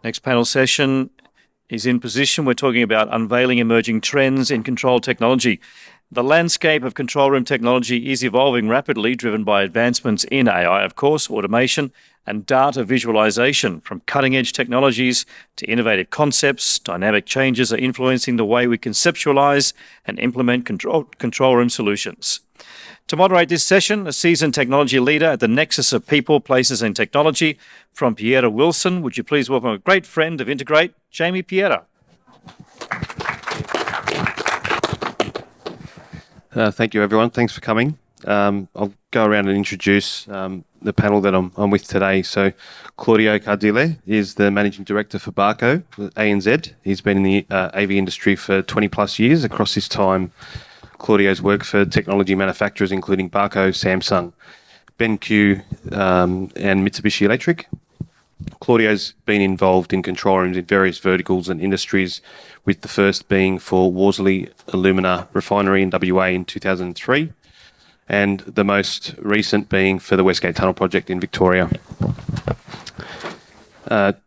Next panel session is in position. We're talking about unveiling emerging trends in control technology. The landscape of control room technology is evolving rapidly, driven by advancements in AI, of course, automation, and data visualization. From cutting-edge technologies to innovative concepts, dynamic changes are influencing the way we conceptualise and implement control room solutions. To moderate this session, a seasoned technology leader at the nexus of people, places and technology from Piera Wilson. Would you please welcome a great friend of Integrate, Jamie Piera. Thank you, everyone. Thanks for coming. I'll go around and introduce the panel that I'm with today. So Claudio Cardile is the Managing Director for Barco, ANZ. He's been in the AV industry for 20 plus years. Across his time, Claudio's worked for technology manufacturers including Barco, Samsung, BenQ, and Mitsubishi Electric. Claudio's been involved in control rooms in various verticals and industries, with the first being for Worsley Alumina Refinery in WA in 2003, and the most recent being for the Westgate Tunnel project in Victoria.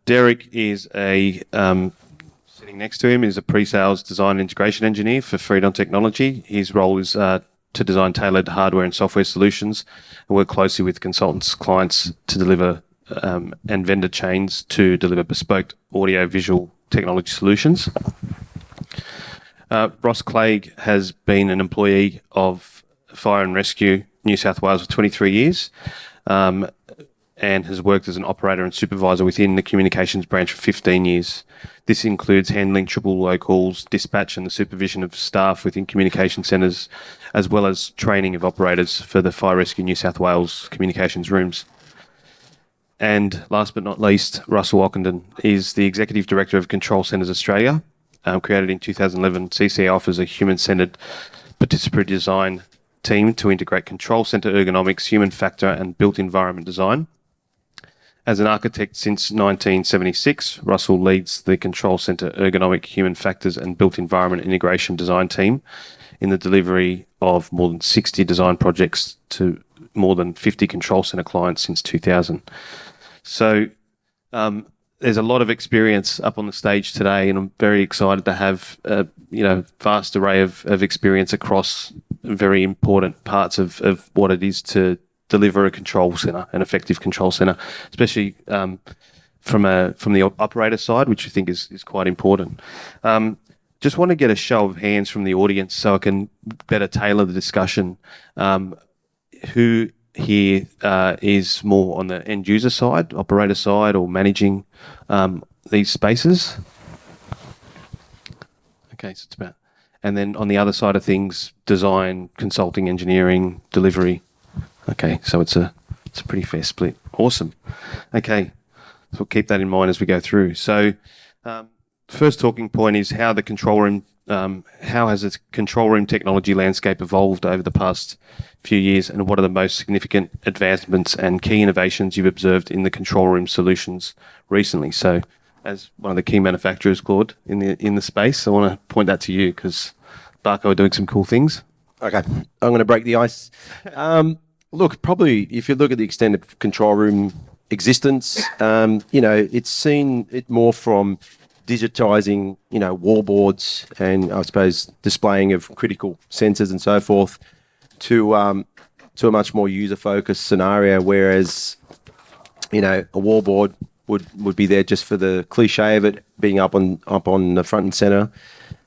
Derek is sitting next to him is a pre-sales design and integration engineer for Freedom Technology. His role is to design tailored hardware and software solutions and work closely with consultants, clients to deliver and vendor chains to deliver bespoke audio-visual technology solutions. Ross Clegg has been an employee of Fire and Rescue New South Wales for 23 years and has worked as an operator and supervisor within the communications branch for 15 years. This includes handling triple low calls, dispatch and the supervision of staff within communication centres, as well as training of operators for the Fire Rescue New South Wales communications rooms. And last but not least, Russell Ockenden is the Executive Director of Control Centres Australia. Created in 2011, CCA offers a human-centred participatory design team to integrate control centre ergonomics, human factor and built environment design. As an architect since 1976, Russell leads the Control Centre Ergonomic Human Factors and Built Environment Integration Design team in the delivery of more than 60 design projects to more than 50 Control Centre clients since 2000. So there's a lot of experience up on the stage today, and I'm very excited to have a vast array of experience across very important parts of what it is to deliver a control centre, an effective control centre, especially from the operator side, which I think is quite important. Just want to get a show of hands from the audience so I can better tailor the discussion. Who here is more on the end user side, operator side, or managing these spaces? Okay, so it's about, and then on the other side of things, design, consulting, engineering, delivery. Okay, so it's a pretty fair split. Awesome. Okay, so we'll keep that in mind as we go through. So first talking point is how the control room, how has its control room technology landscape evolved over the past few years, and what are the most significant advancements and key innovations you've observed in the control room solutions recently? So as one of the key manufacturers, Claude, in the space, I want to point that to you because Barco are doing some cool things. Okay, I'm going to break the ice. Look, probably if you look at the extended control room existence, it's seen it more from digitizing, wallboards and I suppose displaying of critical sensors and so forth to a much more user-focused scenario. Whereas, a wallboard would be there just for the cliche of it being up on the front and center.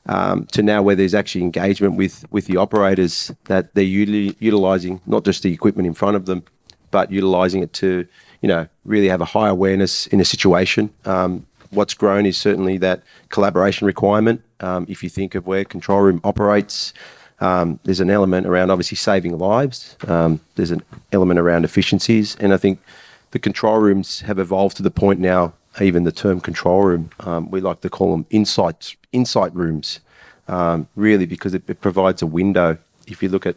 To now where there's actually engagement with the operators, that they're utilising not just the equipment in front of them, but utilising it to, really have a high awareness in a situation. What's grown is certainly that collaboration requirement. If you think of where control room operates, there's an element around obviously saving lives. There's an element around efficiencies. And I think the control rooms have evolved to the point now, even the term control room, we like to call them insight rooms, really, because it provides a window. If you look at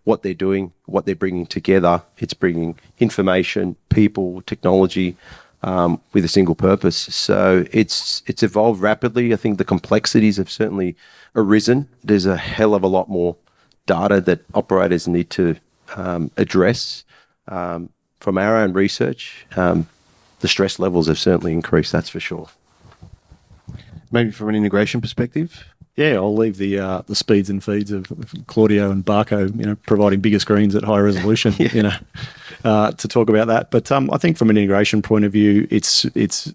what they're doing, what they're bringing together, it's bringing information, people, technology with a single purpose. So it's evolved rapidly. I think the complexities have certainly arisen. There's a hell of a lot more data that operators need to address. From our own research, the stress levels have certainly increased, that's for sure. Maybe from an integration perspective? Yeah, I'll leave the speeds and feeds of Claudio and Barco, providing bigger screens at high resolution, to talk about that. But I think from an integration point of view, it's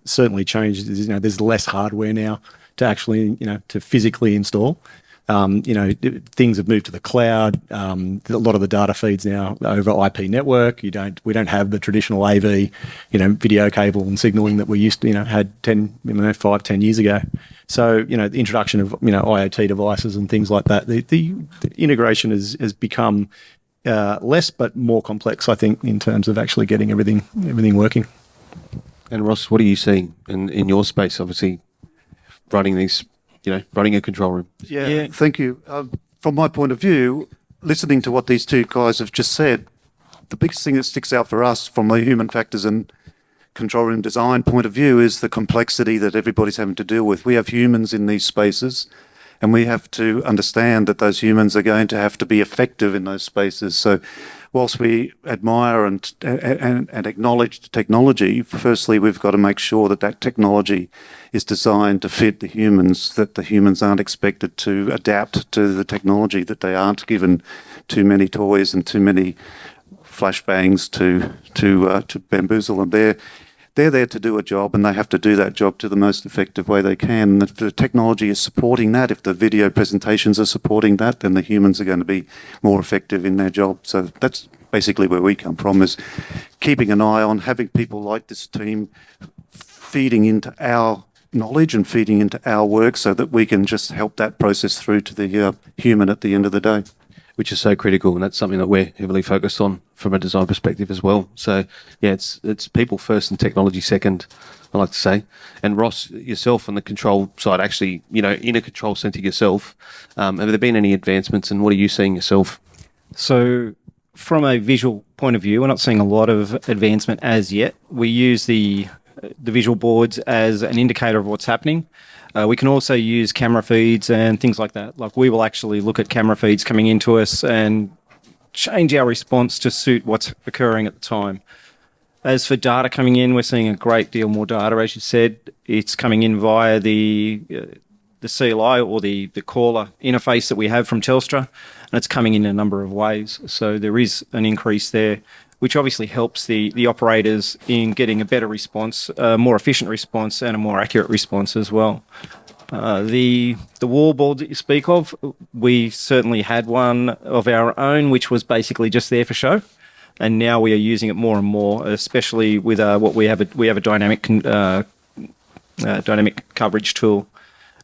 certainly changed. There's less hardware now to actually, to physically install. Things have moved to the cloud. A lot of the data feeds now over IP network. We don't have the traditional AV, video cable and signaling that we used to, had 5-10 years ago. So, the introduction of, IoT devices and things like that, the integration has become less but more complex, I think, in terms of actually getting everything working. And Ross, what are you seeing in your space, obviously, running a control room? Yeah. Thank you. From my point of view, listening to what these two guys have just said, the biggest thing that sticks out for us from a human factors and control room design point of view is the complexity that everybody's having to deal with. We have humans in these spaces, and we have to understand that those humans are going to have to be effective in those spaces. So whilst we admire and acknowledge the technology, firstly, we've got to make sure that that technology is designed to fit the humans, that the humans aren't expected to adapt to the technology, that they aren't given too many toys and too many flashbangs to bamboozle them. They're there to do a job, and they have to do that job to the most effective way they can. And if the technology is supporting that, if the video presentations are supporting that, then the humans are going to be more effective in their job. So that's basically where we come from, is keeping an eye on having people like this team feeding into our knowledge and feeding into our work so that we can just help that process through to the human at the end of the day. Which is so critical, and that's something that we're heavily focused on from a design perspective as well. So, yeah, it's people first and technology second, I like to say. And Ross, yourself on the control side, actually, in a control centre yourself, have there been any advancements, and what are you seeing yourself? So, from a visual point of view, we're not seeing a lot of advancement as yet. We use the visual boards as an indicator of what's happening. We can also use camera feeds and things like that. Like, we will actually look at camera feeds coming into us and change our response to suit what's occurring at the time. As for data coming in, we're seeing a great deal more data, as you said. It's coming in via the CLI or the caller interface that we have from Telstra, and it's coming in a number of ways. So there is an increase there, which obviously helps the operators in getting a better response, a more efficient response, and a more accurate response as well. The wall board that you speak of, we certainly had one of our own, which was basically just there for show, and now we are using it more and more, especially with what we have a dynamic coverage tool,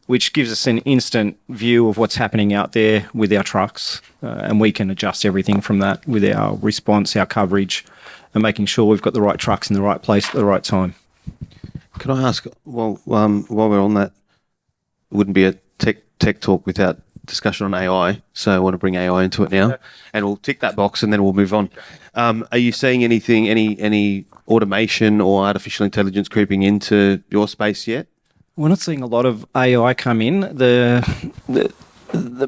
which gives us an instant view of what's happening out there with our trucks, and we can adjust everything from that with our response, our coverage, and making sure we've got the right trucks in the right place at the right time. Can I ask, while we're on that, it wouldn't be a tech talk without discussion on AI, so I want to bring AI into it now, and we'll tick that box and then we'll move on. Are you seeing anything, any automation or artificial intelligence creeping into your space yet? We're not seeing a lot of AI come in. The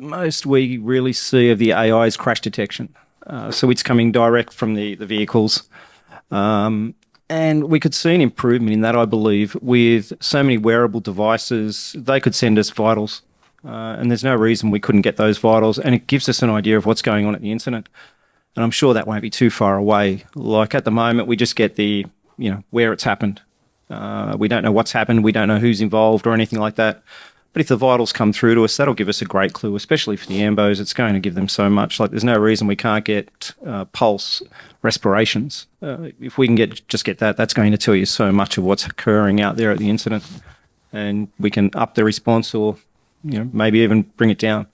most we really see of the AI is crash detection. So it's coming direct from the vehicles. And we could see an improvement in that, I believe, with so many wearable devices. They could send us vitals. And there's no reason we couldn't get those vitals. And it gives us an idea of what's going on at the incident. And I'm sure that won't be too far away. Like, at the moment, we just get where it's happened. We don't know what's happened. We don't know who's involved or anything like that. But if the vitals come through to us, that'll give us a great clue, especially for the ambos. It's going to give them so much. Like, there's no reason we can't get pulse respirations. If we can just get that, that's going to tell you so much of what's occurring out there at the incident. And we can up the response or, maybe even bring it down.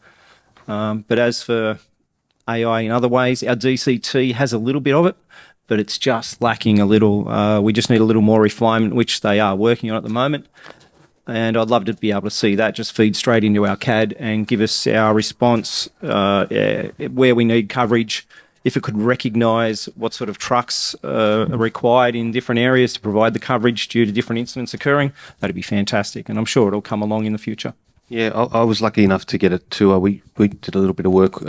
But as for AI in other ways, our DCT has a little bit of it, but it's just lacking a little. We just need a little more refinement, which they are working on at the moment. And I'd love to be able to see that just feed straight into our CAD and give us our response where we need coverage. If it could recognise what sort of trucks are required in different areas to provide the coverage due to different incidents occurring, that'd be fantastic. And I'm sure it'll come along in the future. Yeah, I was lucky enough to get a tour. We did a little bit of work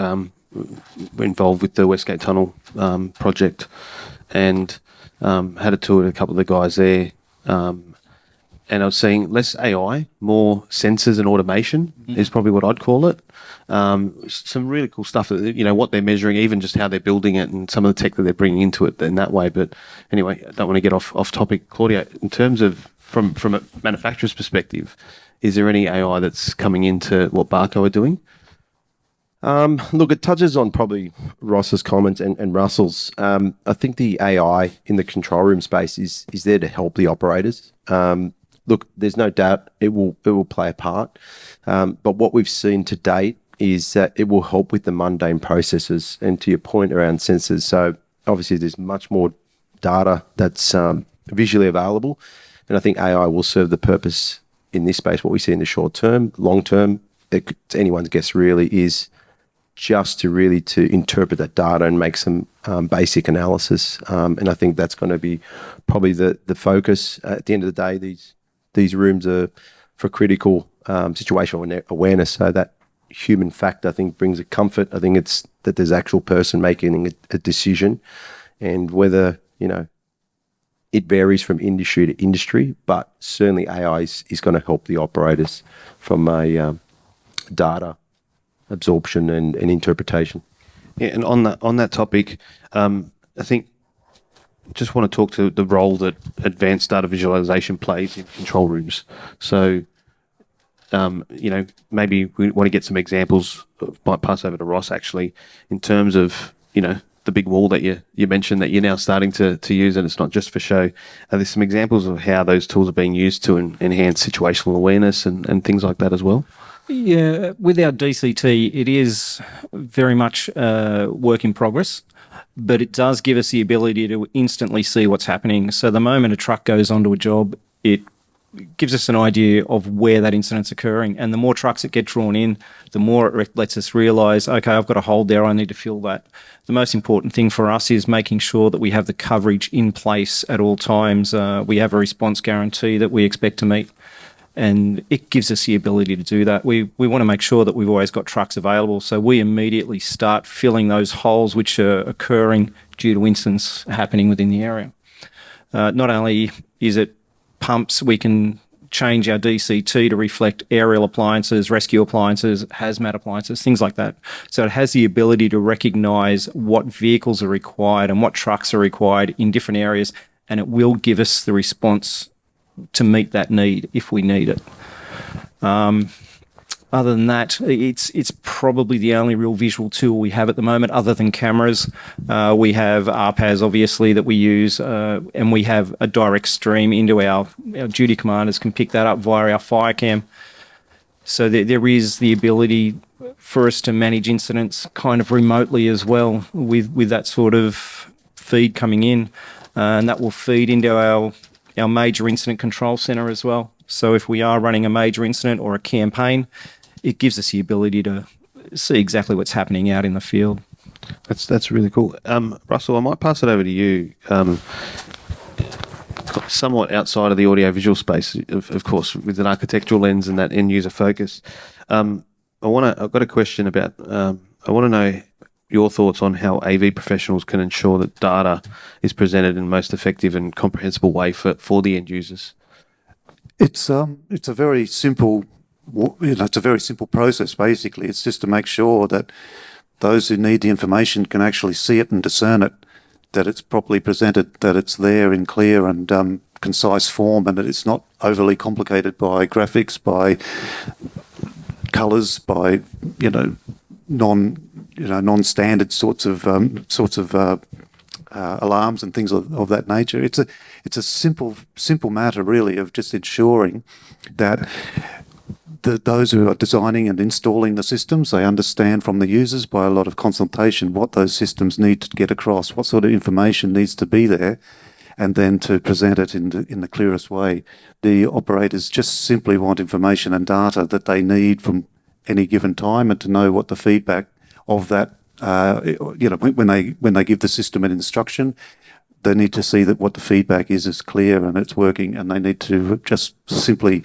involved with the Westgate Tunnel project, and had a tour with a couple of the guys there. and I was seeing less AI, more sensors and automation is probably what I'd call it. Some really cool stuff that, what they're measuring, even just how they're building it and some of the tech that they're bringing into it in that way. But anyway, I don't want to get off topic. Claudia, in terms of from a manufacturer's perspective, is there any AI that's coming into what Barco are doing? Look, it touches on probably Ross's comments and Russell's. I think the AI in the control room space is there to help the operators. Look, there's no doubt it will play a part. But what we've seen to date is that it will help with the mundane processes. And to your point around sensors, so obviously there's much more data that's visually available. And I think AI will serve the purpose in this space. What we see in the short term, long term, it's anyone's guess really, is just to interpret that data and make some basic analysis. And I think that's going to be probably the focus. At the end of the day, these rooms are for critical situational awareness. So that human factor, I think, brings a comfort. I think it's that there's actual person making a decision, and whether, it varies from industry to industry, but certainly AI is going to help the operators from a data absorption and interpretation. Yeah, and on that topic, I think just want to talk to the role that advanced data visualization plays in control rooms. So, maybe we want to get some examples. Might pass over to Ross actually, in terms of the big wall that you mentioned that you're now starting to use, and it's not just for show. Are there some examples of how those tools are being used to enhance situational awareness and things like that as well? Yeah, with our DCT, it is very much work in progress, but it does give us the ability to instantly see what's happening. So the moment a truck goes onto a job, it gives us an idea of where that incident's occurring. And the more trucks that get drawn in, the more it lets us realise, okay, I've got a hole there, I need to fill that. The most important thing for us is making sure that we have the coverage in place at all times. We have a response guarantee that we expect to meet, and it gives us the ability to do that. We want to make sure that we've always got trucks available, so we immediately start filling those holes which are occurring due to incidents happening within the area. Not only is it pumps, we can change our DCT to reflect aerial appliances, rescue appliances, hazmat appliances, things like that. So it has the ability to recognise what vehicles are required and what trucks are required in different areas, and it will give us the response to meet that need if we need it. Other than that, it's probably the only real visual tool we have at the moment, other than cameras. We have RPAS, obviously, that we use, and we have a direct stream into our duty commanders can pick that up via our fire cam. So there is the ability for us to manage incidents kind of remotely as well with that sort of feed coming in, and that will feed into our major incident control centre as well. So if we are running a major incident or a campaign, it gives us the ability to see exactly what's happening out in the field. That's really cool. Russell, I might pass it over to you. Somewhat outside of the audio-visual space, of course, with an architectural lens and that end-user focus. I've got a question about. I want to know your thoughts on how AV professionals can ensure that data is presented in the most effective and comprehensible way for the end users. It's a very simple, it's a very simple process. Basically, it's just to make sure that those who need the information can actually see it and discern it, that it's properly presented, that it's there in clear and concise form, and that it's not overly complicated by graphics, by colours, by non-standard sorts of alarms and things of that nature. It's a simple matter really of just ensuring that those who are designing and installing the systems, they understand from the users by a lot of consultation what those systems need to get across, what sort of information needs to be there, and then to present it in the clearest way. The operators just simply want information and data that they need from any given time, and to know what the feedback of that, when they give the system an instruction, they need to see that what the feedback is clear and it's working, and they need to just simply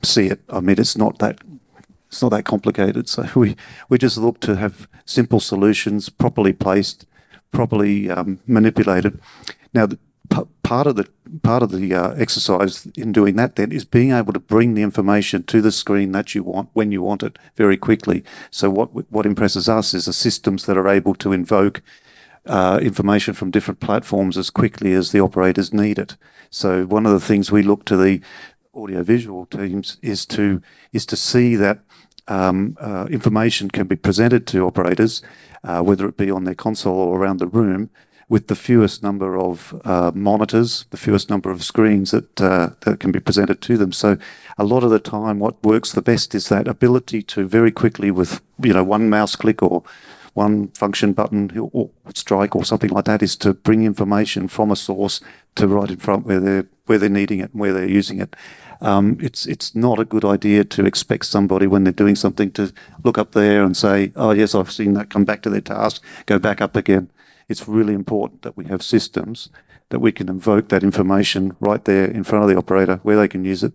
see it. I mean, it's not that complicated. So we just look to have simple solutions, properly placed, properly manipulated. Now, part of the exercise in doing that then is being able to bring the information to the screen that you want when you want it very quickly. So what impresses us is the systems that are able to invoke information from different platforms as quickly as the operators need it. So one of the things we look to the audiovisual teams is to see that information can be presented to operators, whether it be on their console or around the room, with the fewest number of monitors, the fewest number of screens that can be presented to them. So a lot of the time what works the best is that ability to very quickly with one mouse click or one function button or strike or something like that, is to bring information from a source to right in front where they're needing it and where they're using it. It's not a good idea to expect somebody when they're doing something to look up there and say, oh yes, I've seen that, come back to their task, go back up again. It's really important that we have systems that we can invoke that information right there in front of the operator where they can use it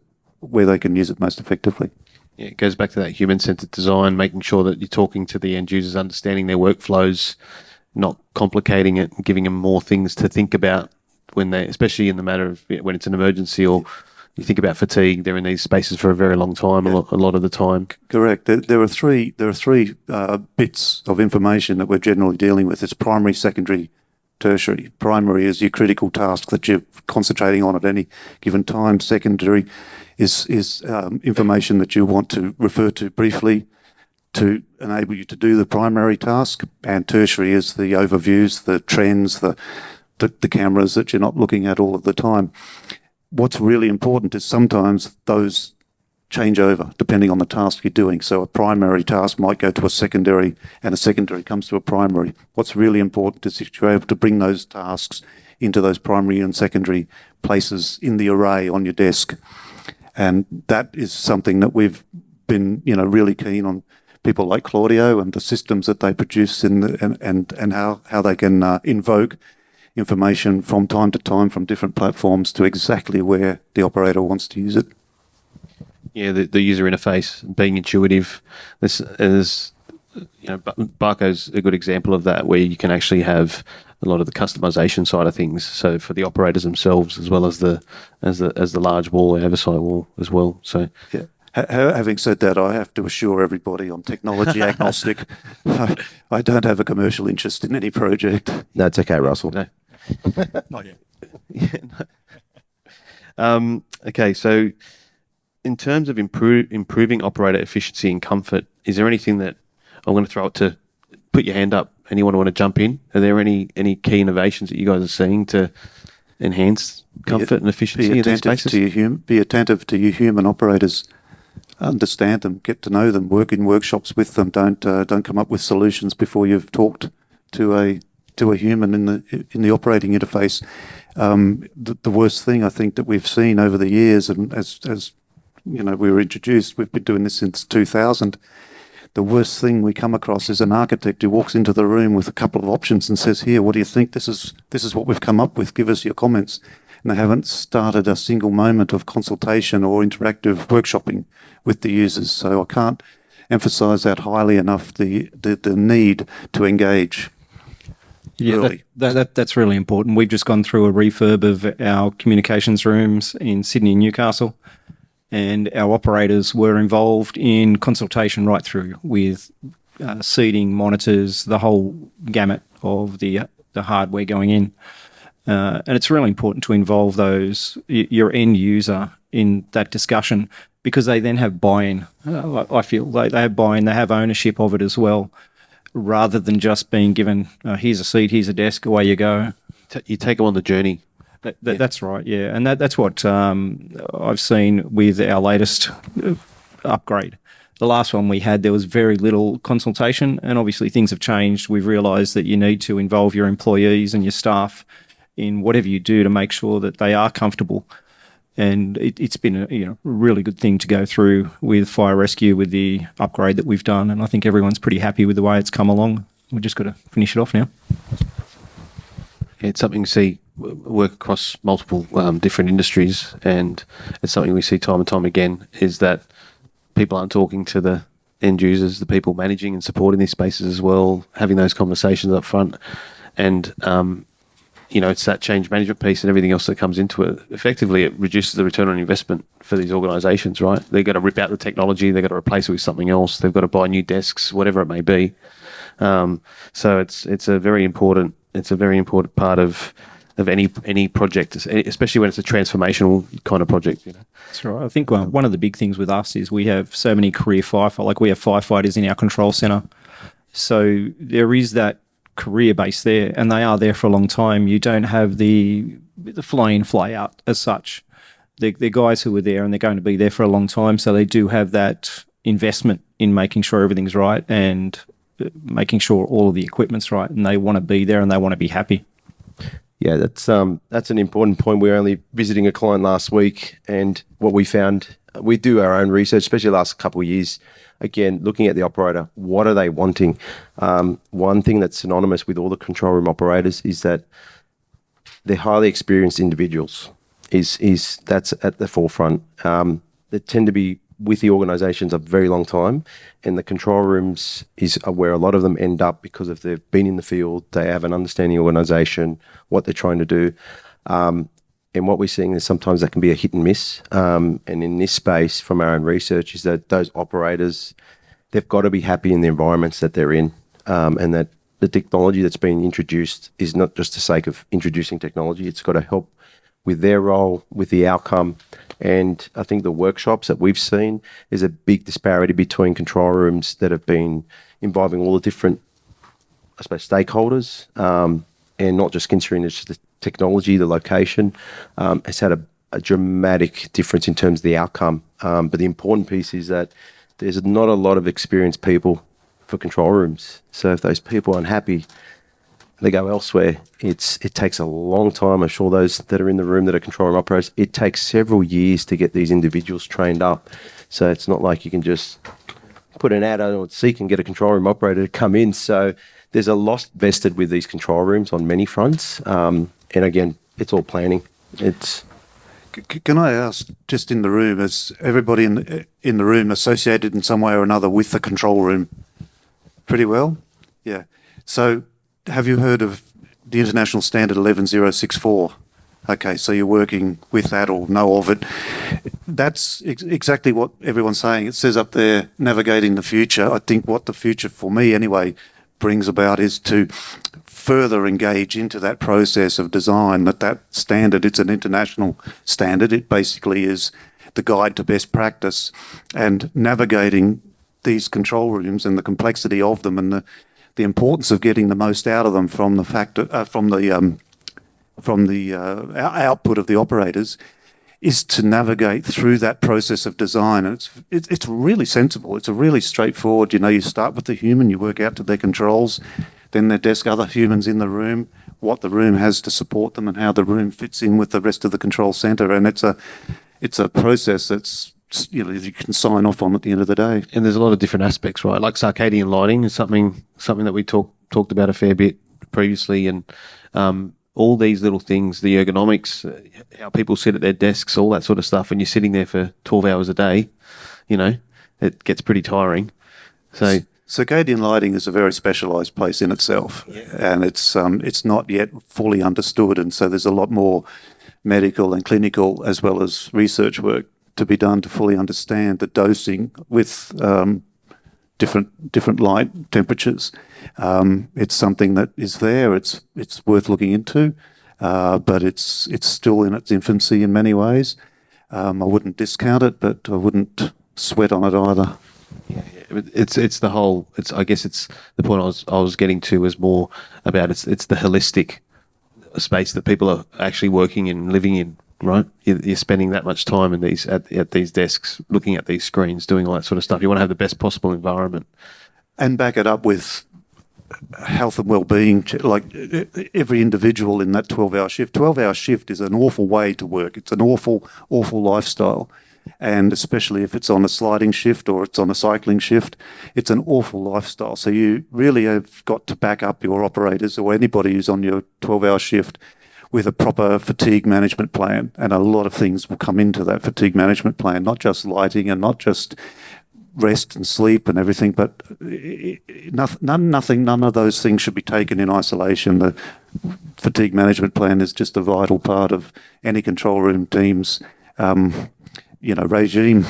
most effectively. Yeah, it goes back to that human-centered design, making sure that you're talking to the end users, understanding their workflows, not complicating it, and giving them more things to think about especially in the matter of when it's an emergency or you think about fatigue. They're in these spaces for a very long time, a lot of the time. Correct. There are three bits of information that we're generally dealing with. It's primary, secondary, tertiary. Primary is your critical task that you're concentrating on at any given time. Secondary is information that you want to refer to briefly to enable you to do the primary task. And tertiary is the overviews, the trends, the cameras that you're not looking at all of the time. What's really important is sometimes those change over depending on the task you're doing. So a primary task might go to a secondary and a secondary comes to a primary. What's really important is that you're able to bring those tasks into those primary and secondary places in the array on your desk. And that is something that we've been, really keen on people like Claudio and the systems that they produce and how they can invoke information from time to time from different platforms to exactly where the operator wants to use it. Yeah, the user interface being intuitive. Barco's a good example of that, where you can actually have a lot of the customization side of things. So for the operators themselves, as well as the large wall, the oversight wall as well. So yeah. Having said that, I have to assure everybody I'm technology agnostic. I don't have a commercial interest in any project. No, it's okay, Russell. No. Not yet. Yeah, no. Okay, so in terms of improving operator efficiency and comfort, is there anything that I'm going to throw it to? Put your hand up. Anyone want to jump in? Are there any key innovations that you guys are seeing to enhance comfort and efficiency in these spaces? Be attentive to your human operators. Understand them, get to know them, work in workshops with them. Don't come up with solutions before you've talked to a human in the operating interface. The worst thing I think that we've seen over the years, and as we were introduced, we've been doing this since 2000. The worst thing we come across is an architect who walks into the room with a couple of options and says, "Here, what do you think? This is what we've come up with. Give us your comments." And they haven't started a single moment of consultation or interactive workshopping with the users. So I can't emphasise that highly enough. The need to engage. Yeah, that's really important. We've just gone through a refurb of our communications rooms in Sydney and Newcastle, and our operators were involved in consultation right through with seating, monitors, the whole gamut of the hardware going in. And it's really important to involve your end user in that discussion, because they then have buy-in. I feel they have buy-in, they have ownership of it as well, rather than just being given, here's a seat, here's a desk, away you go. You take them on the journey. That's right, yeah. And that's what I've seen with our latest upgrade. The last one we had, there was very little consultation, and obviously things have changed. We've realised that you need to involve your employees and your staff in whatever you do to make sure that they are comfortable. And it's been a really good thing to go through with fire rescue with the upgrade that we've done, and I think everyone's pretty happy with the way it's come along. We've just got to finish it off now. Yeah, it's something to see work across multiple different industries, and it's something we see time and time again, is that people aren't talking to the end users, the people managing and supporting these spaces as well, having those conversations up front. And it's that change management piece and everything else that comes into it. Effectively, it reduces the return on investment for these organisations, right? They've got to rip out the technology, they've got to replace it with something else, they've got to buy new desks, whatever it may be. So it's a very important part of any project, especially when it's a transformational kind of project. That's right. I think one of the big things with us is we have so many career firefighters. Like we have firefighters in our control centre, so there is that career base there, and they are there for a long time. You don't have the fly in, fly out as such. They're guys who are there, and they're going to be there for a long time. So they do have that investment in making sure everything's right and making sure all of the equipment's right, and they want to be there and they want to be happy. Yeah, that's an important point. We were only visiting a client last week, and what we found, we do our own research, especially the last couple of years. Again, looking at the operator, what are they wanting? One thing that's synonymous with all the control room operators is that they're highly experienced individuals. That's at the forefront. They tend to be with the organisations a very long time, and the control rooms is where a lot of them end up because of they've been in the field, they have an understanding of organisation, what they're trying to do. And what we're seeing is sometimes that can be a hit and miss. And in this space, from our own research, is that those operators, they've got to be happy in the environments that they're in, and that the technology that's being introduced is not just the sake of introducing technology. It's got to help with their role, with the outcome. And I think the workshops that we've seen is a big disparity between control rooms that have been involving all the different, I suppose, stakeholders, and not just considering it's just the technology, the location, has had a dramatic difference in terms of the outcome. But the important piece is that there's not a lot of experienced people for control rooms. So if those people are unhappy, they go elsewhere. It takes a long time. I'm sure those that are in the room that are control room operators, it takes several years to get these individuals trained up. So it's not like you can just put an ad on Seek and get a control room operator to come in. So there's a lot vested with these control rooms on many fronts. And again, it's all planning. Can I ask, just in the room, is everybody in the room associated in some way or another with the control room pretty well? Yeah. So have you heard of the international standard 11064? Okay, so you're working with that or know of it. That's exactly what everyone's saying. It says up there, navigating the future. I think what the future, for me anyway, brings about is to further engage into that process of design, that standard, it's an international standard. It basically is the guide to best practice, and navigating these control rooms and the complexity of them and the importance of getting the most out of them from the output of the operators is to navigate through that process of design. And it's really sensible. It's a really straightforward, you start with the human, you work out to their controls, then their desk, other humans in the room, what the room has to support them and how the room fits in with the rest of the control centre. And it's a process that's, you can sign off on at the end of the day. And there's a lot of different aspects, right? Like circadian lighting is something that we talked about a fair bit previously, and all these little things, the ergonomics, how people sit at their desks, all that sort of stuff. When you're sitting there for 12 hours a day, it gets pretty tiring. So circadian lighting is a very specialised place in itself, and it's not yet fully understood, and so there's a lot more medical and clinical as well as research work to be done to fully understand the dosing with different light temperatures. It's something that is there. It's worth looking into, but it's still in its infancy in many ways. I wouldn't discount it, but I wouldn't sweat on it either. Yeah, it's the whole. I guess it's the point I was getting to was more about it's the holistic space that people are actually working in, living in. Right, you're spending that much time in at these desks, looking at these screens, doing all that sort of stuff. You want to have the best possible environment, and back it up with health and well-being. Like every individual in that 12-hour shift. 12-hour shift is an awful way to work. It's an awful lifestyle, and especially if it's on a sliding shift or it's on a cycling shift, it's an awful lifestyle. So you really have got to back up your operators or anybody who's on your 12-hour shift with a proper fatigue management plan. And a lot of things will come into that fatigue management plan, not just lighting and not just rest and sleep and everything, but none of those things should be taken in isolation. The fatigue management plan is just a vital part of any control room team's, regime.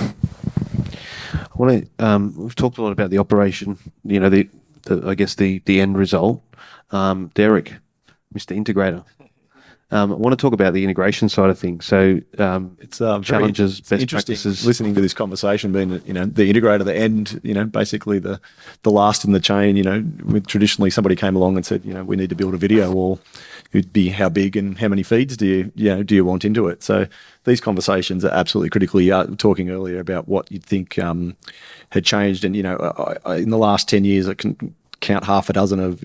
We've talked a lot about the operation, I guess the end result. Derek, Mr. Integrator. I want to talk about the integration side of things. So It's challenges, best interesting practices. listening to this conversation, being that, the integrator, the end, basically the last in the chain. Traditionally somebody came along and said, we need to build a video wall. It'd be how big and how many feeds do you want into it? So these conversations are absolutely critical. You were talking earlier about what you'd think had changed, and in the last 10 years, I can count half a dozen of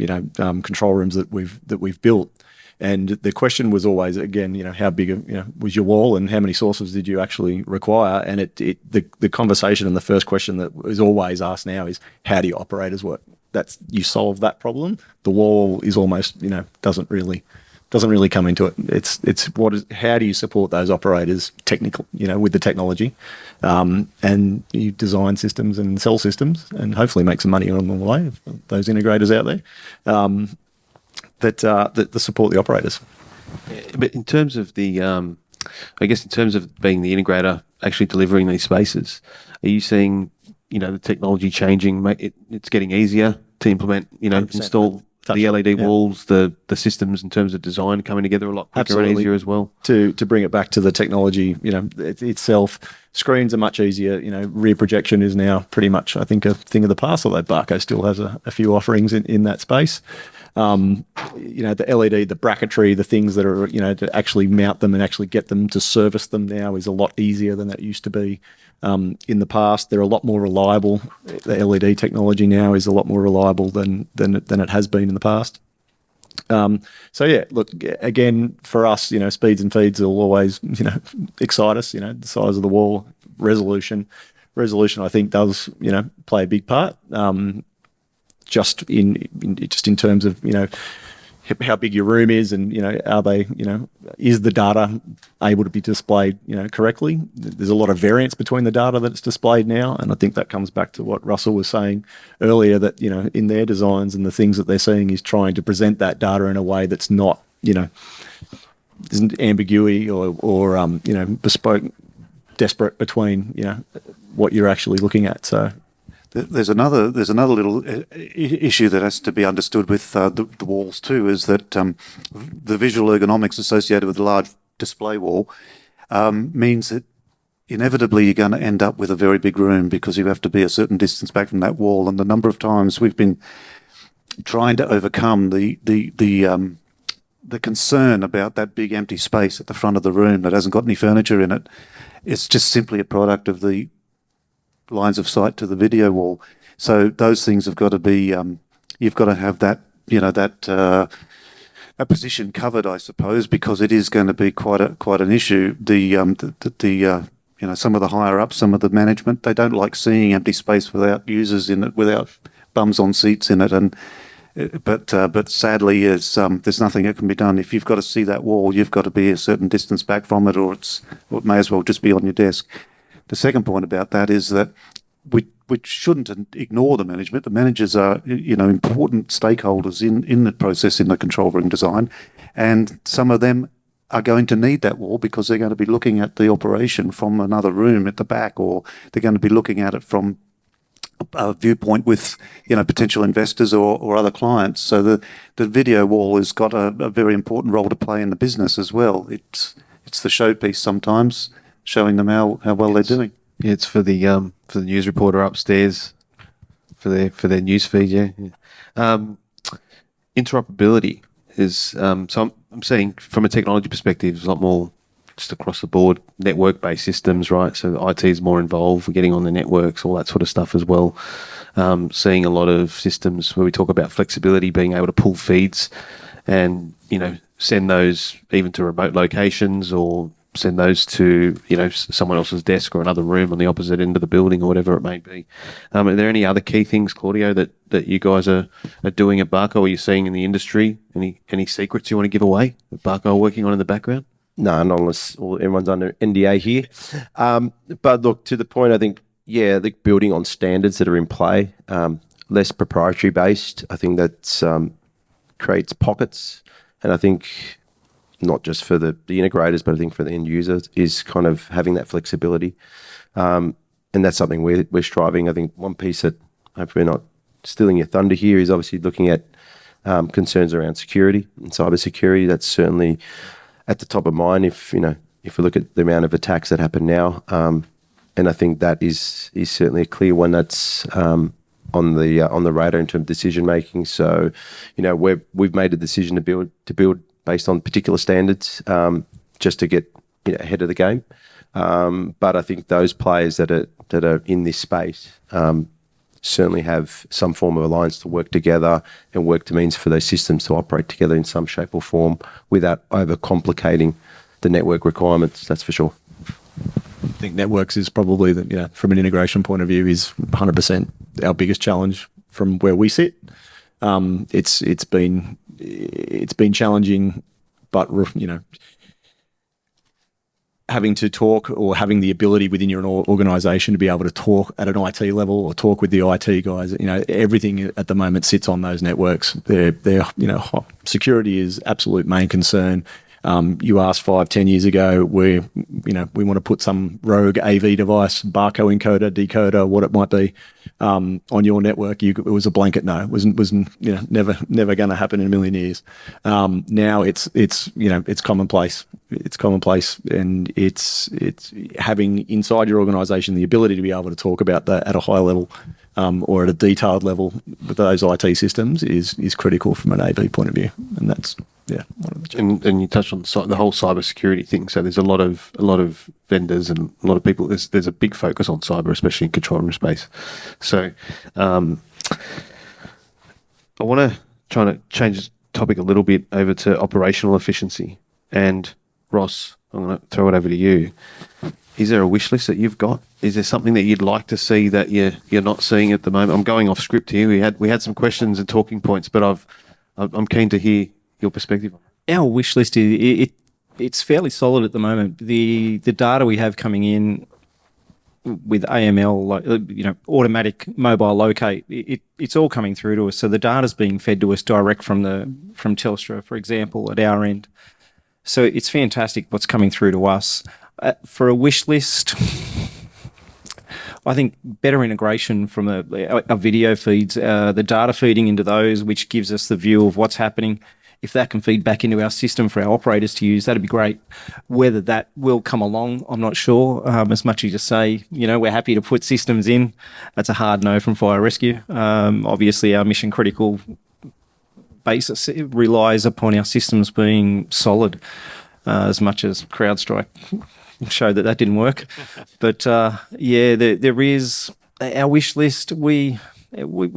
control rooms that we've built. And the question was always, again, how big was your wall, and how many sources did you actually require? And the conversation and the first question that is always asked now is, how do your operators work? You solve that problem. The wall is almost, doesn't really come into it. It's how do you support those operators with the technology, and you design systems and sell systems, and hopefully make some money along the way. Those integrators out there. That support the operators. But in terms of in terms of being the integrator, actually delivering these spaces, are you seeing, the technology changing? It's getting easier to implement, install the LED walls, the systems in terms of design coming together a lot quicker and easier as well. To bring it back to the technology, itself, screens are much easier. Rear projection is now pretty much, I think, a thing of the past, although Barco still has a few offerings in that space. The LED, the bracketry, the things that are, to actually mount them and actually get them to service them now is a lot easier than that used to be in the past. They're a lot more reliable. The LED technology now is a lot more reliable than it has been in the past. Look, again, for us, speeds and feeds will always, excite us, the size of the wall, resolution. Resolution, I think, does, play a big part. Just in terms of how big your room is, and are they is the data able to be displayed correctly? There's a lot of variance between the data that's displayed now, and I think that comes back to what Russell was saying earlier, that in their designs and the things that they're seeing is trying to present that data in a way that's not isn't ambiguity or bespoke, desperate between what you're actually looking at. So. There's another little issue that has to be understood with the walls too, is that the visual ergonomics associated with a large display wall means that inevitably you're going to end up with a very big room, because you have to be a certain distance back from that wall. And the number of times we've been trying to overcome the concern about that big empty space at the front of the room that hasn't got any furniture in it, it's just simply a product of the lines of sight to the video wall. So those things have got to be, you've got to have that, that position covered, I suppose, because it is going to be quite an issue. Some of the higher ups, some of the management, they don't like seeing empty space without users in it, without bums on seats in it, but sadly, there's nothing that can be done. If you've got to see that wall, you've got to be a certain distance back from it, or it may as well just be on your desk. The second point about that is that we shouldn't ignore the management. The managers are, important stakeholders in the process, in the control room design, and some of them are going to need that wall because they're going to be looking at the operation from another room at the back, or they're going to be looking at it from a viewpoint with, potential investors or other clients. So the video wall has got a very important role to play in the business as well. It's the showpiece sometimes, showing them how well they're doing. Yeah, it's for the news reporter upstairs, for their news feed. Yeah. Interoperability is so I'm seeing from a technology perspective, there's a lot more just across the board network-based systems, right? So IT is more involved. We're getting on the networks, all that sort of stuff as well. Seeing a lot of systems where we talk about flexibility, being able to pull feeds and send those even to remote locations, or send those to someone else's desk or another room on the opposite end of the building, or whatever it may be. Are there any other key things, Claudio, that you guys are doing at Barco, or you're seeing in the industry? Any secrets you want to give away that Barco are working on in the background? No, not unless everyone's under NDA here. But look, to the point, I think Yeah, I think building on standards that are in play, less proprietary based. I think that creates pockets, and I think not just for the integrators, but I think for the end users is kind of having that flexibility, and that's something we're striving. I think one piece that hopefully we're not stealing your thunder here is obviously looking at concerns around security and cybersecurity. That's certainly at the top of mind. If we look at the amount of attacks that happen now. And I think that is certainly a clear one that's on the radar in terms of decision making. So, we've made a decision to build based on particular standards, just to get ahead of the game. But I think those players that are in this space certainly have some form of alliance to work together and work to means for those systems to operate together in some shape or form without overcomplicating the network requirements. That's for sure. I think networks is probably, from an integration point of view, is 100% our biggest challenge from where we sit. It's been challenging, but having to talk or having the ability within your organisation to be able to talk at an IT level or talk with the IT guys, everything at the moment sits on those networks. Security is absolute main concern. You asked 5-10 years ago, we want to put some rogue AV device, barcode encoder, decoder, what it might be, on your network. It was a blanket no. It was never going to happen in a million years. Now it's commonplace. It's commonplace, and it's having inside your organisation the ability to be able to talk about that at a high level, or at a detailed level with those IT systems is critical from an AV point of view, and that's. Yeah, and you touched on the whole cybersecurity thing. So there's a lot of vendors and a lot of people. There's a big focus on cyber, especially in control room space. So I want to try to change the topic a little bit over to operational efficiency. And Ross, I'm going to throw it over to you. Is there a wish list that you've got? Is there something that you'd like to see that you're not seeing at the moment? I'm going off script here. We had some questions and talking points, but I'm keen to hear your perspective on it. Our wish list it's fairly solid at the moment. The data we have coming in with AML, automatic mobile locate, it's all coming through to us. So the data's being fed to us direct from Telstra, for example, at our end. So it's fantastic what's coming through to us. For a wish list, I think better integration from our video feeds, the data feeding into those, which gives us the view of what's happening. If that can feed back into our system for our operators to use, that'd be great. Whether that will come along, I'm not sure. As much as you say, we're happy to put systems in. That's a hard no from fire rescue. Obviously, our mission critical basis relies upon our systems being solid, as much as CrowdStrike showed that didn't work. But there is our wish list. We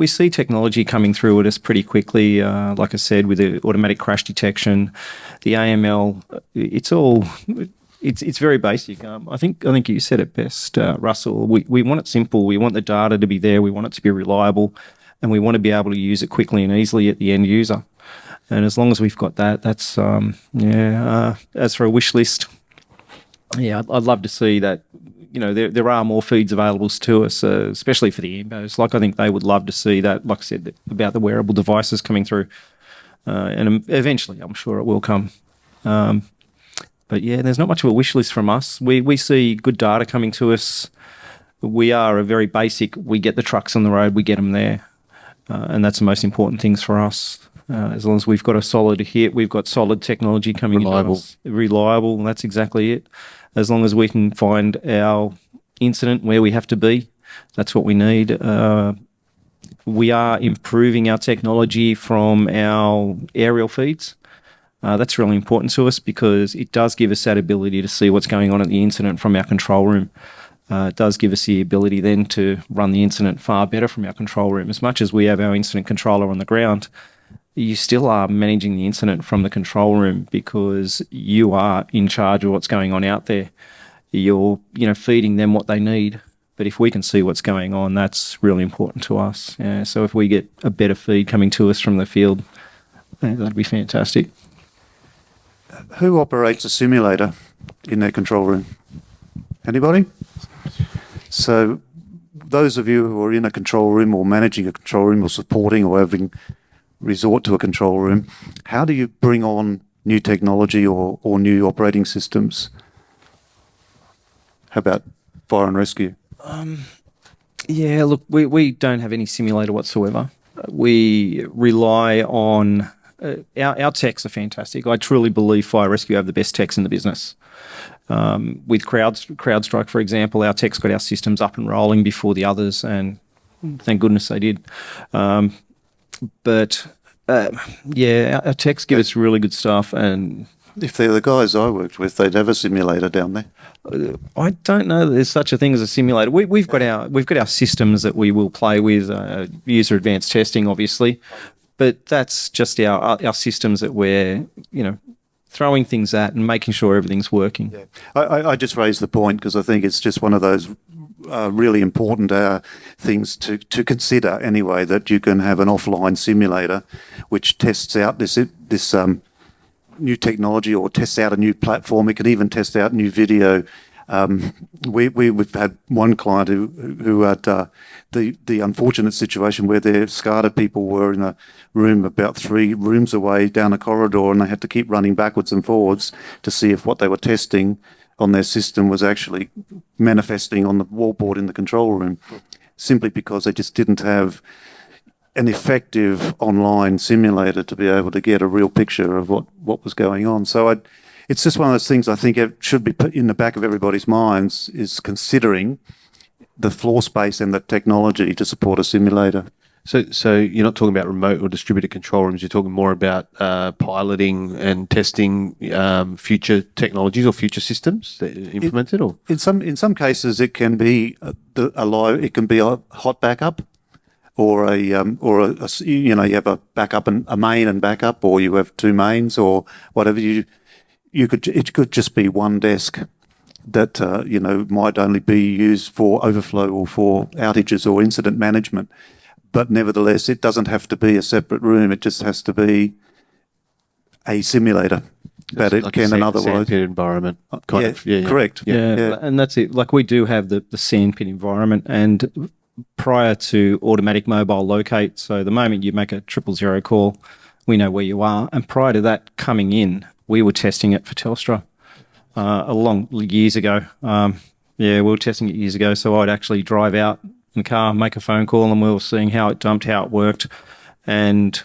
see technology coming through at us pretty quickly. Like I said, with the automatic crash detection, the AML, it's very basic. I think you said it best, Russell. We want it simple. We want the data to be there. We want it to be reliable, and we want to be able to use it quickly and easily at the end user. And as long as we've got that, that's as for a wish list, I'd love to see that. There are more feeds available to us, especially for the EMBOs. I think they would love to see that, like I said, about the wearable devices coming through. And eventually, I'm sure it will come. But there's not much of a wish list from us. We see good data coming to us. We are a very basic, we get the trucks on the road, we get them there. And that's the most important things for us. As long as we've got a solid hit, we've got solid technology coming into us. Reliable, that's exactly it. As long as we can find our incident where we have to be, that's what we need. We are improving our technology from our aerial feeds. That's really important to us because it does give us that ability to see what's going on at the incident from our control room. It does give us the ability then to run the incident far better from our control room. As much as we have our incident controller on the ground, you still are managing the incident from the control room because you are in charge of what's going on out there. You're, feeding them what they need. But if we can see what's going on, that's really important to us. So if we get a better feed coming to us from the field, that'd be fantastic. Who operates a simulator in their control room? Anybody? So those of you who are in a control room or managing a control room or supporting or having resort to a control room, how do you bring on new technology or new operating systems? How about fire and rescue? Yeah, look, we don't have any simulator whatsoever. We rely on our techs are fantastic. I truly believe fire rescue have the best techs in the business. With CrowdStrike, for example, our techs got our systems up and rolling before the others, and thank goodness they did. But our techs give us really good stuff, and If they're the guys I worked with, they'd have a simulator down there. I don't know that there's such a thing as a simulator. We've got our systems that we will play with, user advanced testing, obviously, but that's just our systems that we're throwing things at and making sure everything's working. Yeah. I just raised the point because I think it's just one of those really important things to consider anyway, that you can have an offline simulator which tests out this new technology or tests out a new platform. It can even test out new video. We've had one client who had the unfortunate situation where their SCADA people were in a room about 3 rooms away down a corridor, and they had to keep running backwards and forwards to see if what they were testing on their system was actually manifesting on the wallboard in the control room, simply because they just didn't have an effective online simulator to be able to get a real picture of what was going on. So it's just one of those things I think it should be put in the back of everybody's minds, is considering the floor space and the technology to support a simulator. So you're not talking about remote or distributed control rooms. You're talking more about piloting and testing future technologies or future systems that are implemented, or in some cases it can be it can be a hot backup, or you have a backup and a main and backup, or you have 2 mains or whatever. It could just be one desk that might only be used for overflow or for outages or incident management. But nevertheless, it doesn't have to be a separate room. It just has to be a simulator. But it like can a otherwise sandpit environment. Correct. Yeah, and that's it. Like, we do have the sandpit environment, and prior to automatic mobile locate, so the moment you make a 000 call, we know where you are. And prior to that coming in, we were testing it for Telstra years ago. We were testing it years ago. So I'd actually drive out in the car, make a phone call, and we were seeing how it dumped, how it worked. And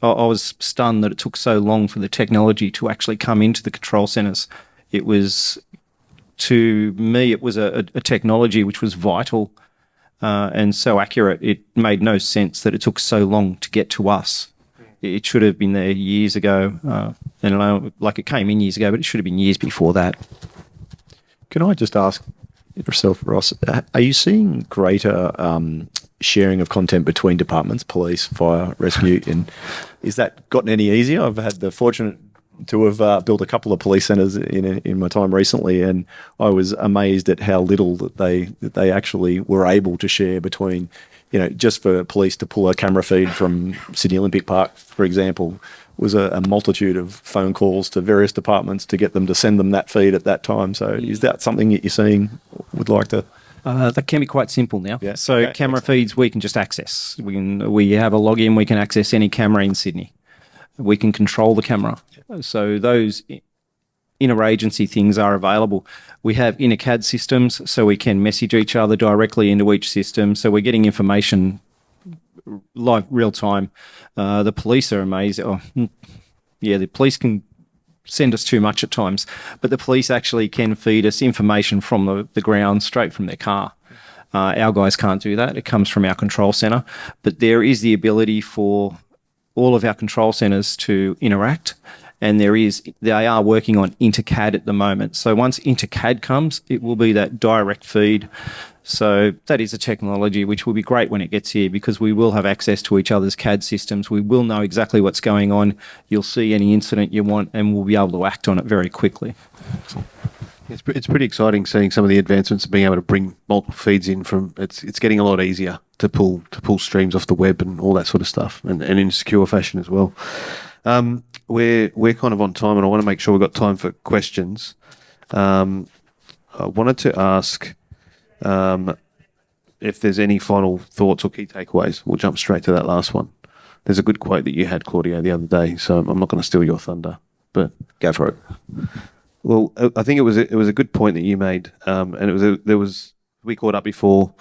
I was stunned that it took so long for the technology to actually come into the control centres. It was, to me, it was a technology which was vital and so accurate. It made no sense that it took so long to get to us. It should have been there years ago. And I know, like, it came in years ago, but it should have been years before that. Can I just ask yourself, Ross, are you seeing greater sharing of content between departments, police, fire, rescue? And is that gotten any easier? I've had the fortunate to have built a couple of police centres in my time recently, and I was amazed at how little that they actually were able to share between, just for police to pull a camera feed from Sydney Olympic Park, for example, was a multitude of phone calls to various departments to get them to send them that feed at that time. So is that something that you're seeing, would like to? That can be quite simple now. Yeah. So Okay. camera feeds we can just access. We have a login. We can access any camera in Sydney. We can control the camera. So those interagency things are available. We have inter-CAD systems, so we can message each other directly into each system. So we're getting information live, real time. The police are amazing. The police can send us too much at times, but the police actually can feed us information from the ground straight from their car. Our guys can't do that. It comes from our control centre, but there is the ability for all of our control centres to interact, and they are working on inter-CAD at the moment. So once inter-CAD comes, it will be that direct feed. So that is a technology which will be great when it gets here, because we will have access to each other's CAD systems. We will know exactly what's going on. You'll see any incident you want, and we'll be able to act on it very quickly. It's pretty exciting seeing some of the advancements of being able to bring multiple feeds in from. It's getting a lot easier to pull streams off the web and all that sort of stuff, and in a secure fashion as well. We're kind of on time, and I want to make sure we've got time for questions. I wanted to ask if there's any final thoughts or key takeaways, we'll jump straight to that last one. There's a good quote that you had, Claudio, the other day, so I'm not going to steal your thunder, but Go for it. well, I think it was a good point that you made, and we caught up before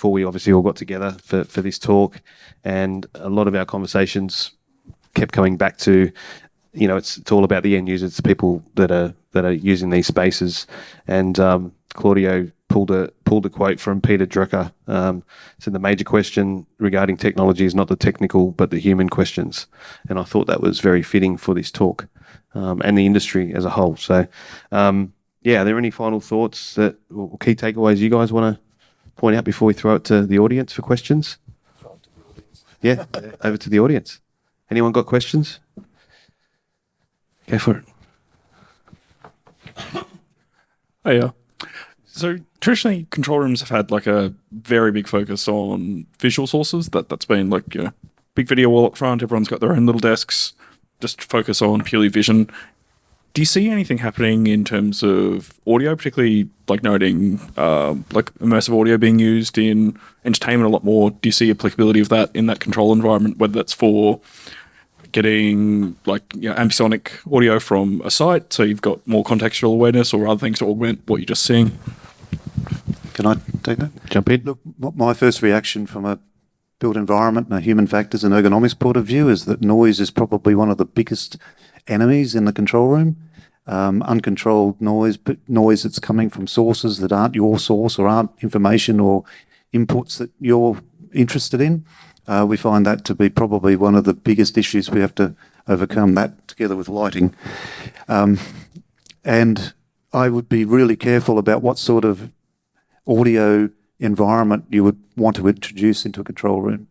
we obviously all got together for this talk, and a lot of our conversations kept coming back to, it's all about the end users, the people that are using these spaces, and Claudio pulled a quote from Peter Drucker. Said the major question regarding technology is not the technical but the human questions, and I thought that was very fitting for this talk and the industry as a whole. So, are there any final thoughts or key takeaways you guys want to point out before we throw it to the audience for questions? Yeah, over to the audience. Anyone got questions? Go for it. Oh, yeah. So traditionally, control rooms have had like a very big focus on visual sources. That's been like, big video wall up front. Everyone's got their own little desks. Just focus on purely vision. Do you see anything happening in terms of audio, particularly like noting like immersive audio being used in entertainment a lot more? Do you see applicability of that in that control environment, whether that's for getting like ambisonic audio from a site, so you've got more contextual awareness, or other things to augment what you're just seeing? Can I take that? Jump in. Look, my first reaction from a built environment and a human factors and ergonomics point of view is that noise is probably one of the biggest enemies in the control room. Uncontrolled noise, but noise that's coming from sources that aren't your source or aren't information or inputs that you're interested in. We find that to be probably one of the biggest issues we have to overcome, that together with lighting. And I would be really careful about what sort of audio environment you would want to introduce into a control room.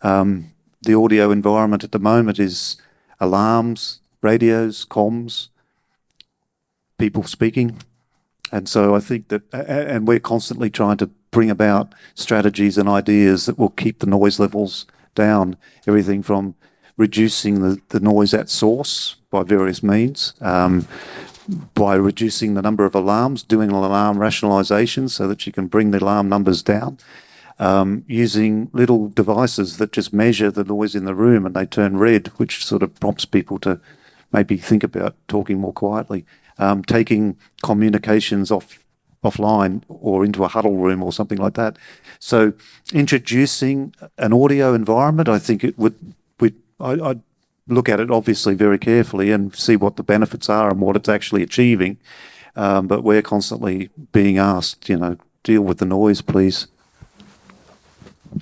The audio environment at the moment is alarms, radios, comms, people speaking. And so I think that, and we're constantly trying to bring about strategies and ideas that will keep the noise levels down. Everything from reducing the noise at source by various means, by reducing the number of alarms, doing an alarm rationalization so that you can bring the alarm numbers down, using little devices that just measure the noise in the room and they turn red, which sort of prompts people to maybe think about talking more quietly. Taking communications offline or into a huddle room or something like that. So introducing an audio environment, I think I'd look at it obviously very carefully and see what the benefits are and what it's actually achieving. But we're constantly being asked, deal with the noise, please.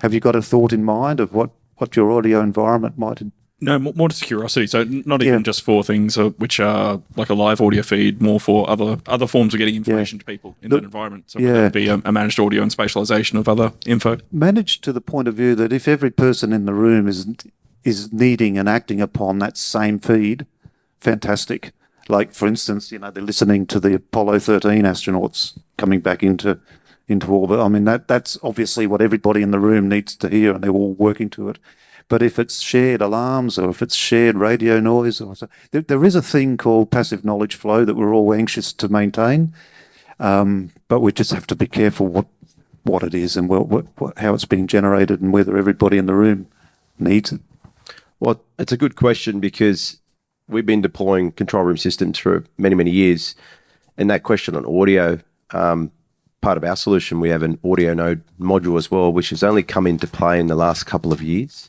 Have you got a thought in mind of what your audio environment might? No, more just curiosity. So not even just for things which are like a live audio feed, more for other forms of getting information to people in that environment. So would that be a managed audio and spatialization of other info? Managed to the point of view that if every person in the room is needing and acting upon that same feed, fantastic. Like, for instance, they're listening to the Apollo 13 astronauts coming back into orbit. I mean, that's obviously what everybody in the room needs to hear, and they're all working to it. But if it's shared alarms or if it's shared radio noise, there is a thing called passive knowledge flow that we're all anxious to maintain. But we just have to be careful what it is and how it's being generated and whether everybody in the room needs it. Well, it's a good question because we've been deploying control room systems for many, many years. And that question on audio, part of our solution, we have an audio node module as well, which has only come into play in the last couple of years.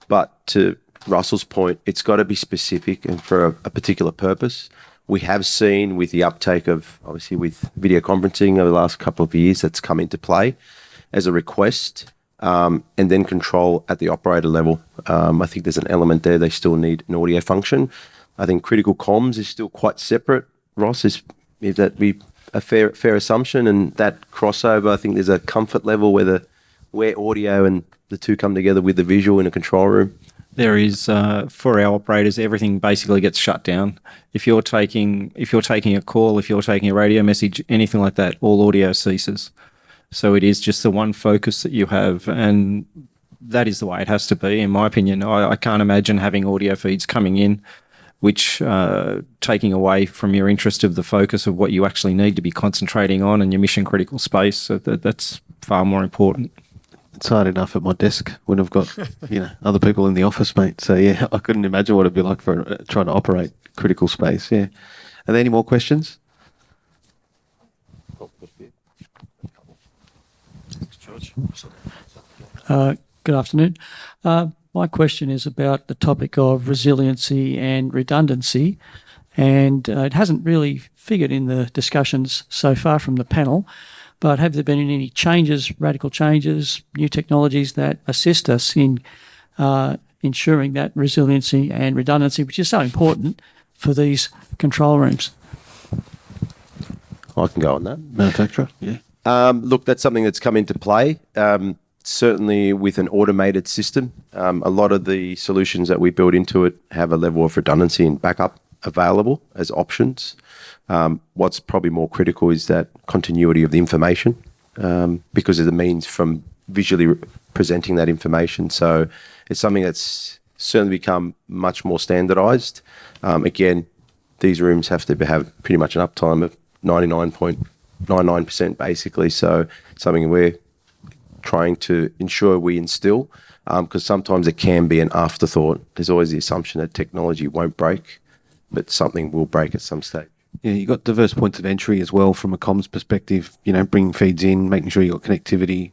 But to Russell's point, it's got to be specific and for a particular purpose. We have seen with the uptake of, obviously, with video conferencing over the last couple of years, that's come into play as a request, and then control at the operator level. I think there's an element there. They still need an audio function. I think critical comms is still quite separate. Ross, is that be a fair assumption? And that crossover, I think there's a comfort level where audio and the two come together with the visual in a control room. There is, for our operators, everything basically gets shut down. If you're taking a call, if you're taking a radio message, anything like that, all audio ceases. So it is just the one focus that you have, and that is the way it has to be, in my opinion. I can't imagine having audio feeds coming in which taking away from your interest of the focus of what you actually need to be concentrating on and your mission critical space. So that's far more important. It's hard enough at my desk when I've got, other people in the office, mate. So yeah, I couldn't imagine what it'd be like for trying to operate critical space. Yeah. Are there any more questions? Good afternoon. My question is about the topic of resiliency and redundancy, and it hasn't really figured in the discussions so far from the panel, but have there been any changes, radical changes, new technologies that assist us in ensuring that resiliency and redundancy, which is so important for these control rooms? I can go on that. Manufacturer? Yeah. Look, that's something that's come into play. Certainly with an automated system, a lot of the solutions that we build into it have a level of redundancy and backup available as options. What's probably more critical is that continuity of the information, because of the means from visually presenting that information. So it's something that's certainly become much more standardized. Again, these rooms have to have pretty much an uptime of 99.99% basically. So something we're trying to ensure we instill, because sometimes it can be an afterthought. There's always the assumption that technology won't break, but something will break at some stage. Yeah, you've got diverse points of entry as well from a comms perspective, bringing feeds in, making sure you've got connectivity,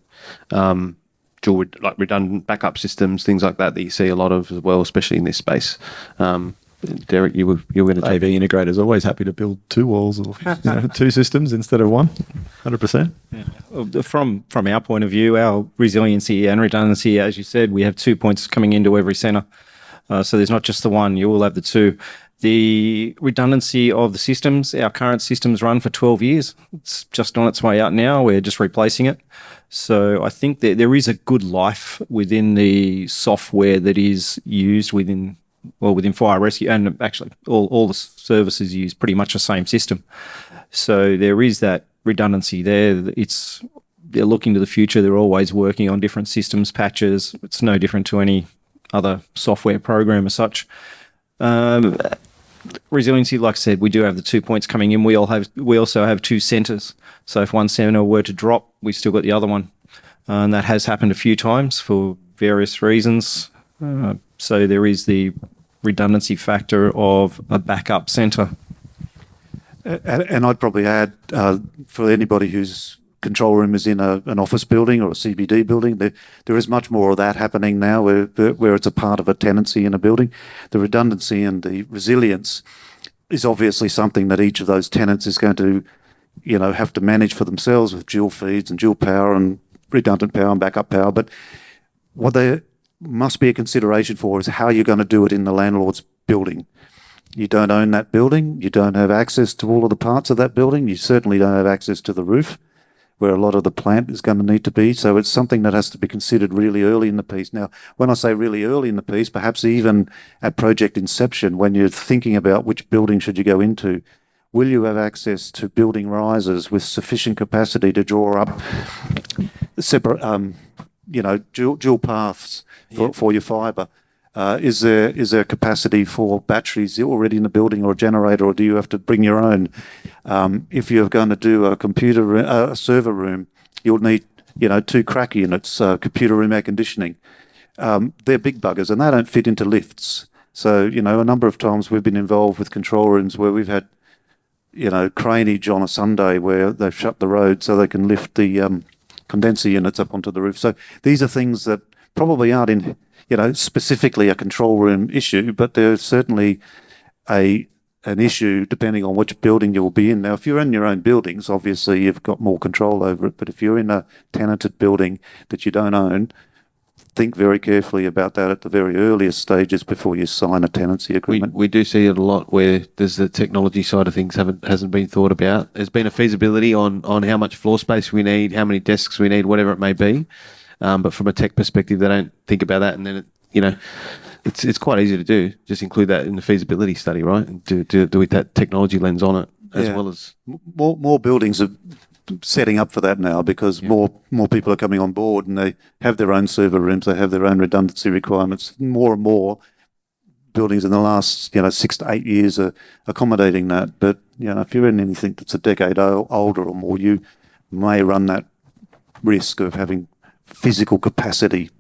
dual redundant backup systems, things like that you see a lot of as well, especially in this space. Derek, you were going to AV integrators always happy to build two walls or two systems instead of one, 100%. Yeah. From our point of view, our resiliency and redundancy, as you said, we have 2 points coming into every centre. So there's not just the one, you will have the two. The redundancy of the systems, our current systems run for 12 years. It's just on its way out now. We're just replacing it. So I think that there is a good life within the software that is used within fire rescue, and actually all the services use pretty much the same system. So there is that redundancy there. They're looking to the future. They're always working on different systems, patches. It's no different to any other software program as such. Resiliency, like I said, we do have the 2 points coming in. We also have two centres. So if one centre were to drop, we've still got the other one. And that has happened a few times for various reasons. So there is the redundancy factor of a backup centre. And I'd probably add, for anybody whose control room is in an office building or a CBD building, there is much more of that happening now where it's a part of a tenancy in a building. The redundancy and the resilience is obviously something that each of those tenants is going to, have to manage for themselves with dual feeds and dual power and redundant power and backup power. But what there must be a consideration for is how you're going to do it in the landlord's building. You don't own that building. You don't have access to all of the parts of that building. You certainly don't have access to the roof, where a lot of the plant is going to need to be. So it's something that has to be considered really early in the piece. Now, when I say really early in the piece, perhaps even at project inception, when you're thinking about which building should you go into, will you have access to building risers with sufficient capacity to draw up separate, dual paths for your fibre? Is there capacity for batteries already in the building, or a generator, or do you have to bring your own? If you're going to do a server room, you'll need two crack units, computer room air conditioning. They're big buggers and they don't fit into lifts. So a number of times we've been involved with control rooms where we've had craneage on a Sunday where they've shut the road so they can lift the condenser units up onto the roof. So these are things that probably aren't in specifically a control room issue, but there's certainly an issue depending on which building you'll be in. Now, if you're in your own buildings, obviously you've got more control over it, but if you're in a tenanted building that you don't own, think very carefully about that at the very earliest stages before you sign a tenancy agreement. We do see it a lot where there's the technology side of things hasn't been thought about. There's been a feasibility on how much floor space we need, how many desks we need, whatever it may be. But from a tech perspective, they don't think about that, and then it's quite easy to do. Just include that in the feasibility study, right? And do with that technology lens on it, as well as more buildings are setting up for that now because more people are coming on board and they have their own server rooms, they have their own redundancy requirements. More and more buildings in the last 6 to 8 years are accommodating that. But if you're in anything that's a decade older or more, you may run that risk of having physical capacity?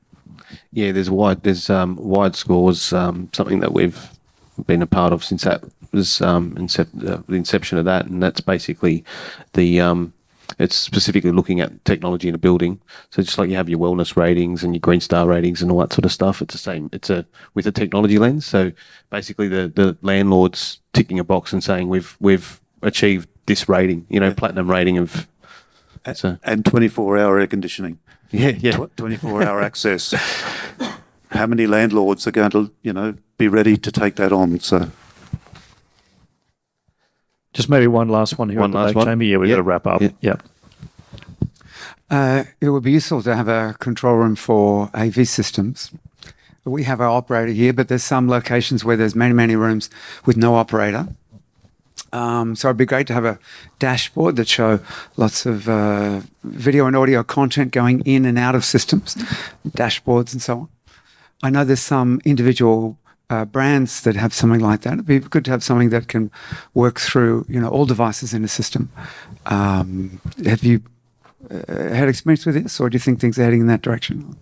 Yeah, there's wide scores, something that we've been a part of since that was the inception of that, and that's basically it's specifically looking at technology in a building. So just like you have your wellness ratings and your Green Star ratings and all that sort of stuff, it's the same. It's with a technology lens. So basically, the landlord's ticking a box and saying we've achieved this rating, platinum rating of. And 24-hour air conditioning. Yeah. 24-hour access. How many landlords are going to, be ready to take that on? So, Just maybe one last one here One at the last back one? chamber. Yeah, we've got to wrap up. Yeah. Yeah. It would be useful to have a control room for AV systems. We have our operator here, but there's some locations where there's many, many rooms with no operator. So it'd be great to have a dashboard that show lots of video and audio content going in and out of systems, dashboards and so on. I know there's some individual brands that have something like that. It'd be good to have something that can work through, all devices in a system. Have you had experience with this, or do you think things are heading in that direction?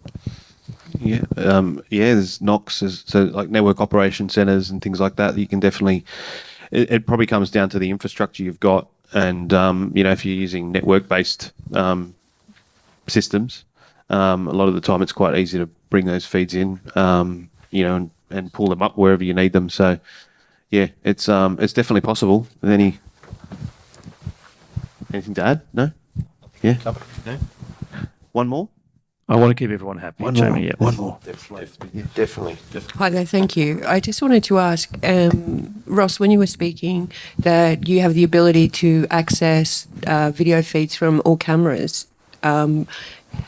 Yeah, there's NOCs, so like network operation centers and things like that. You can definitely. It probably comes down to the infrastructure you've got, and if you're using network-based systems, a lot of the time it's quite easy to bring those feeds in, and pull them up wherever you need them. So, yeah, it's definitely possible. Anything to add? No. Yeah. No. One more. I want to keep everyone happy. One Jamie, more. yeah. One more. Definitely. Hi there, thank you. I just wanted to ask, Ross, when you were speaking, that you have the ability to access video feeds from all cameras.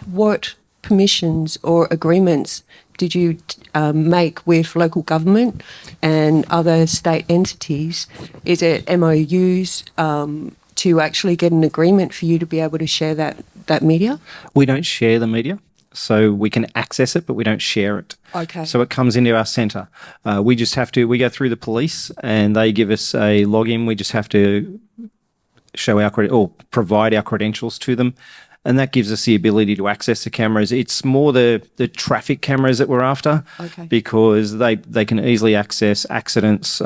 What permissions or agreements did you make with local government and other state entities? Is it MOUs to actually get an agreement for you to be able to share that media? We don't share the media, so we can access it, but we don't share it. Okay. So it comes into our centre. We go through the police and they give us a login. We just have to show or provide our credentials to them. And that gives us the ability to access the cameras. It's more the traffic cameras that we're after, because they can easily access accidents.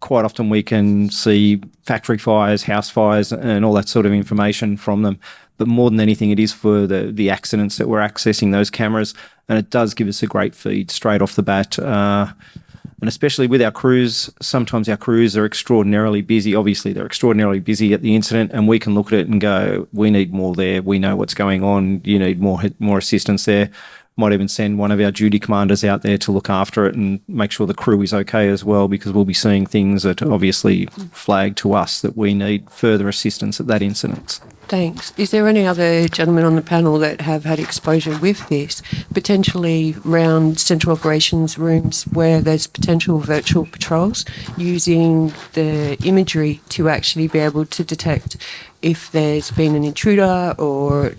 Quite often we can see factory fires, house fires, and all that sort of information from them. But more than anything, it is for the accidents that we're accessing those cameras. And it does give us a great feed straight off the bat. And especially with our crews, sometimes our crews are extraordinarily busy. Obviously, they're extraordinarily busy at the incident, and we can look at it and go, we need more there. We know what's going on. You need more assistance there. Might even send one of our duty commanders out there to look after it and make sure the crew is okay as well, because we'll be seeing things that obviously flag to us that we need further assistance at that incident. Thanks. Is there any other gentlemen on the panel that have had exposure with this, potentially around central operations rooms where there's potential virtual patrols, using the imagery to actually be able to detect if there's been an intruder or,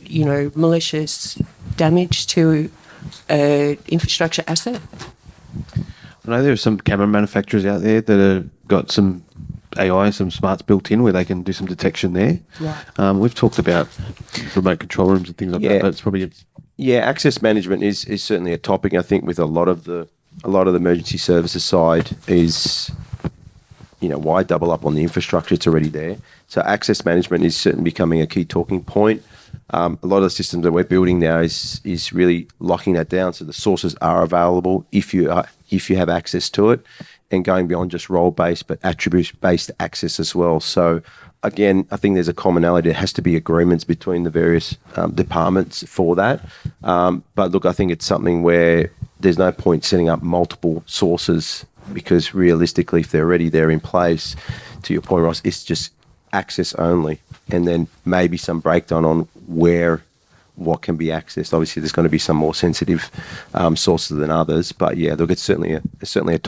malicious damage to infrastructure asset? I know there are some camera manufacturers out there that have got some AI, some smarts built in where they can do some detection there. Right. We've talked about remote control rooms and things like that. That's probably access management is certainly a topic. I think with a lot of the emergency services side is, why double up on the infrastructure? It's already there. So access management is certainly becoming a key talking point. A lot of the systems that we're building now is really locking that down, so the sources are available if you have access to it, and going beyond just role-based but attribute-based access as well. So again, I think there's a commonality. There has to be agreements between the various departments for that. But look, I think it's something where there's no point setting up multiple sources, because realistically, if they're already there in place, to your point, Ross, it's just access only, and then maybe some breakdown on what can be accessed. Obviously, there's going to be some more sensitive sources than others, but yeah, look, it's certainly a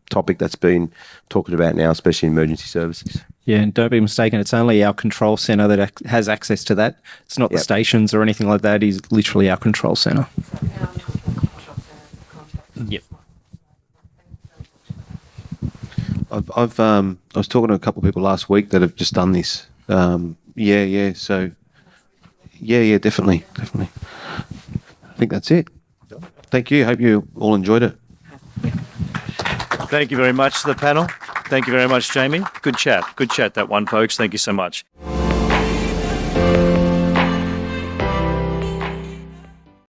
topic that's been talked about now, especially in emergency services. Yeah, and don't be mistaken, it's only our control centre that has access to that. It's not the stations or anything like that. It's literally our control centre. Yep. I was talking to a couple of people last week that have just done this. So Yeah, definitely. I think that's it. Thank you. Hope you all enjoyed it. Thank you very much to the panel. Thank you very much, Jamie. Good chat, that one, folks. Thank you so much.